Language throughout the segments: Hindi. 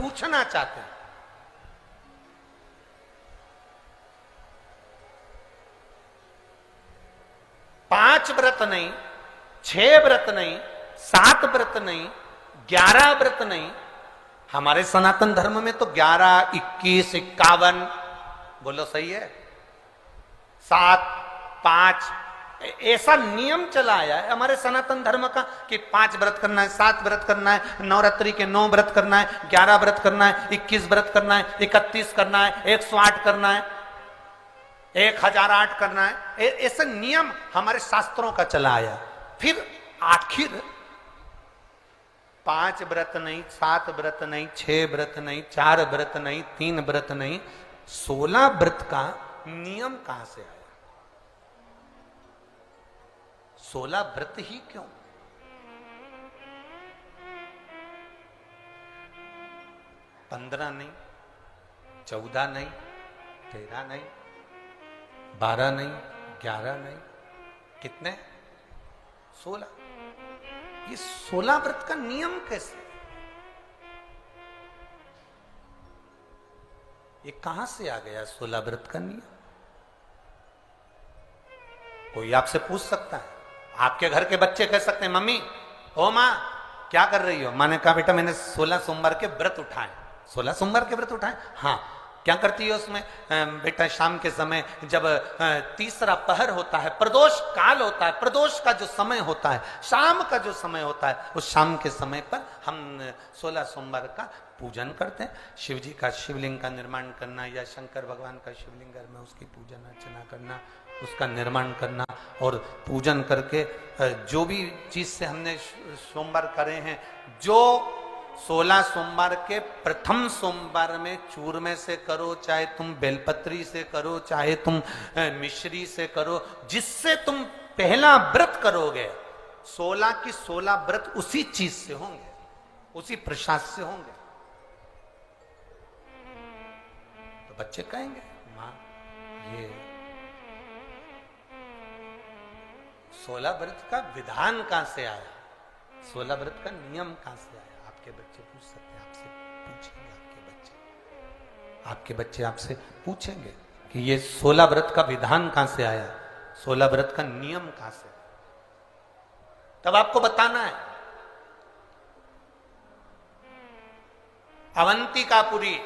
पूछना चाहते हैं। पांच व्रत नहीं, 6 व्रत नहीं, 7 व्रत नहीं, 11 व्रत नहीं। हमारे सनातन धर्म में तो 11, 21, 51, बोलो सही है, 7, 5, ऐसा नियम चला आया है हमारे सनातन धर्म का कि 5 व्रत करना है, 7 व्रत करना है, नवरात्रि के 9 व्रत करना है, 11 व्रत करना है, 21 व्रत करना है, 31 करना है, 108 करना है, 1008 करना है। ऐसा नियम हमारे शास्त्रों का चला आया। फिर आखिर 5 व्रत नहीं, 7 व्रत नहीं, 6 व्रत नहीं, 4 व्रत नहीं, 3 व्रत नहीं, 16 व्रत का नियम कहां से आया? 16 व्रत ही क्यों? पंद्रह नहीं, 14 नहीं, 13 नहीं, 12 नहीं, 11 नहीं, कितने? 16। ये 16 व्रत का नियम कैसे? ये कहां से आ गया 16 व्रत का नियम? कोई आपसे पूछ सकता है, आपके घर के बच्चे कह सकते हैं, मम्मी ओ मां क्या कर रही हो? मां ने कहा बेटा मैंने 16 सोमवार के व्रत उठाए। 16 सोमवार के व्रत उठाए? हाँ। क्या करती है उसमें? बेटा शाम के समय जब तीसरा पहर होता है, प्रदोष काल होता है, प्रदोष का जो समय होता है, शाम का जो समय होता है, उस शाम के समय पर हम 16 सोमवार का पूजन करते हैं। शिव जी का शिवलिंग का निर्माण करना या शंकर भगवान का शिवलिंग घर में उसकी पूजन अर्चना करना, उसका निर्माण करना और पूजन करके जो भी चीज से हमने सोमवार करे हैं, जो 16 सोमवार के प्रथम सोमवार में चूरमे से करो, चाहे तुम बेलपत्री से करो, चाहे तुम मिश्री से करो, जिससे तुम पहला व्रत करोगे, 16 की 16 व्रत उसी चीज से होंगे, उसी प्रसाद से होंगे। तो बच्चे कहेंगे मां ये 16 व्रत का विधान कहां से आया? 16 व्रत का नियम कहां से आया? आपके बच्चे पूछ सकते हैं, आपसे पूछेंगे, आपके बच्चे आपसे पूछेंगे कि ये 16 व्रत का विधान कहां से आया, 16 व्रत का नियम कहां से? तब आपको बताना है। अवंतिकापुरी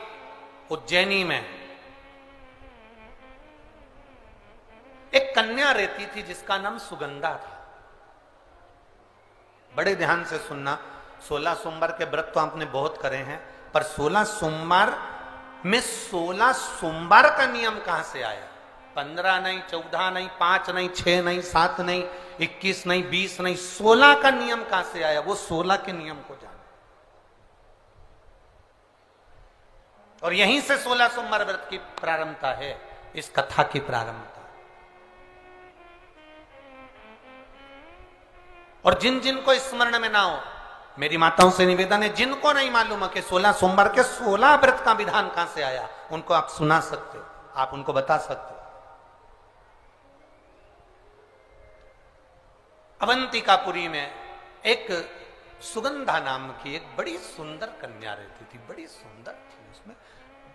उज्जैनी में एक कन्या रहती थी जिसका नाम सुगंधा था। बड़े ध्यान से सुनना, 16 सोमवार के व्रत तो आपने बहुत करे हैं, पर 16 सोमवार में 16 सोमवार का नियम कहां से आया? 15 नहीं, 14 नहीं, 5 नहीं, 6 नहीं, 7 नहीं, 21 नहीं, 20 नहीं, 16 का नियम कहां से आया? वो 16 के नियम को जाने। और यहीं से 16 सोमवार व्रत की प्रारंभता है, इस कथा की प्रारंभता। और जिन जिन को स्मरण में ना हो, मेरी माताओं से निवेदन है, जिनको नहीं मालूम है कि 16 सोमवार के 16 व्रत का विधान कहां से आया, उनको आप सुना सकते हो, आप उनको बता सकते हो। अवंतिकापुरी में एक सुगंधा नाम की एक बड़ी सुंदर कन्या रहती थी, बड़ी सुंदर थी। उसमें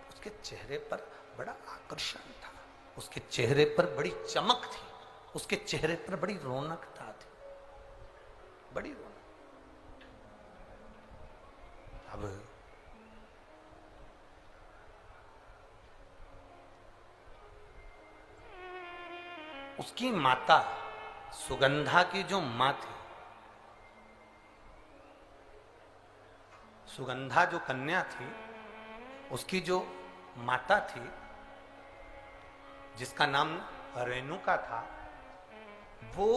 उसके चेहरे पर बड़ा आकर्षण था, उसके चेहरे पर बड़ी चमक थी, उसके चेहरे पर बड़ी रौनकता थी, बड़ी रौनक। अब उसकी माता, सुगंधा की जो मां थी, सुगंधा जो कन्या थी, उसकी जो माता थी जिसका नाम रेणुका था, वो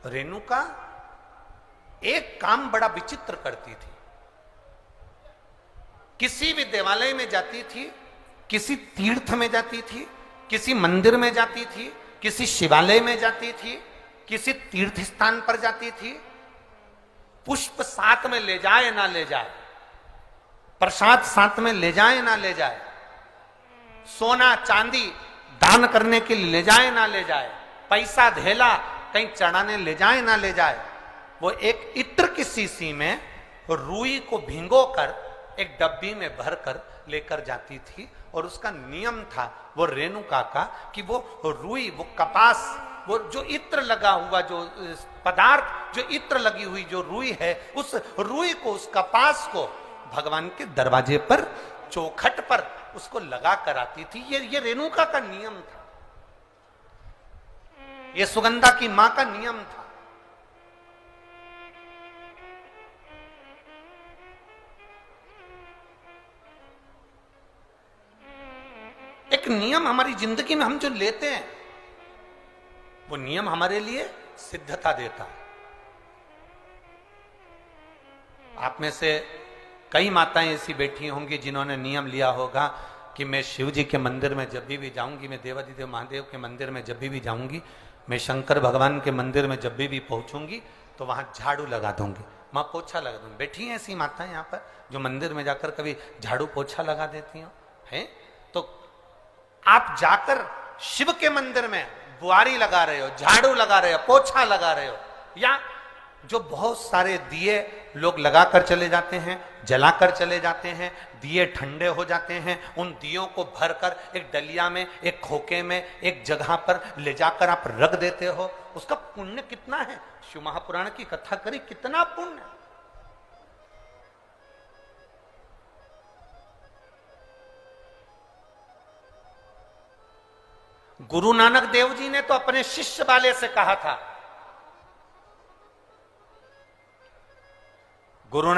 रेणुका एक काम बड़ा विचित्र करती थी। किसी भी देवालय में जाती थी, किसी तीर्थ में जाती थी, किसी मंदिर में जाती थी, किसी शिवालय में जाती थी, किसी तीर्थ स्थान पर जाती थी, पुष्प साथ में ले जाए ना ले जाए, प्रसाद साथ में ले जाए ना ले जाए, सोना चांदी दान करने के लिए ले जाए ना ले जाए, पैसा धेला कहीं चढ़ाने ले जाए ना ले जाए, वो एक इत्र की शीशी में रुई को भिंगोकर एक डब्बी में भरकर लेकर जाती थी और उसका नियम था वो रेणुका का कि वो रुई, वो कपास, वो जो इत्र लगा हुआ जो पदार्थ, जो इत्र लगी हुई जो रुई है, उस रुई को, उस कपास को भगवान के दरवाजे पर, चौखट पर उसको लगा कर आती थी। ये रेणुका का नियम था, ये सुगंधा की मां का नियम था। एक नियम हमारी जिंदगी में हम जो लेते हैं, वो नियम हमारे लिए सिद्धता देता है। आप में से कई माताएं ऐसी बैठी होंगी जिन्होंने नियम लिया होगा कि मैं शिव जी के मंदिर में जब भी जाऊंगी, मैं देवादिदेव महादेव के मंदिर में जब भी जाऊंगी, मैं शंकर भगवान के मंदिर में जब भी पहुंचूंगी तो वहां झाड़ू लगा दूंगी, मां पोछा लगा दूंगी। बैठी हैं ऐसी माताएं यहाँ पर जो मंदिर में जाकर कभी झाड़ू पोछा लगा देती हो हैं? तो आप जाकर शिव के मंदिर में बुआरी लगा रहे हो, झाड़ू लगा रहे हो, पोछा लगा रहे हो, या जो बहुत सारे दिए लोग लगाकर चले जाते हैं, जलाकर चले जाते हैं, दिए ठंडे हो जाते हैं, उन दियों को भरकर एक डलिया में, एक खोखे में, एक जगह पर ले जाकर आप रख देते हो, उसका पुण्य कितना है? शिव महापुराण की कथा करी, कितना पुण्य। गुरु नानक देव जी ने तो अपने शिष्य वाले से कहा था, गुरु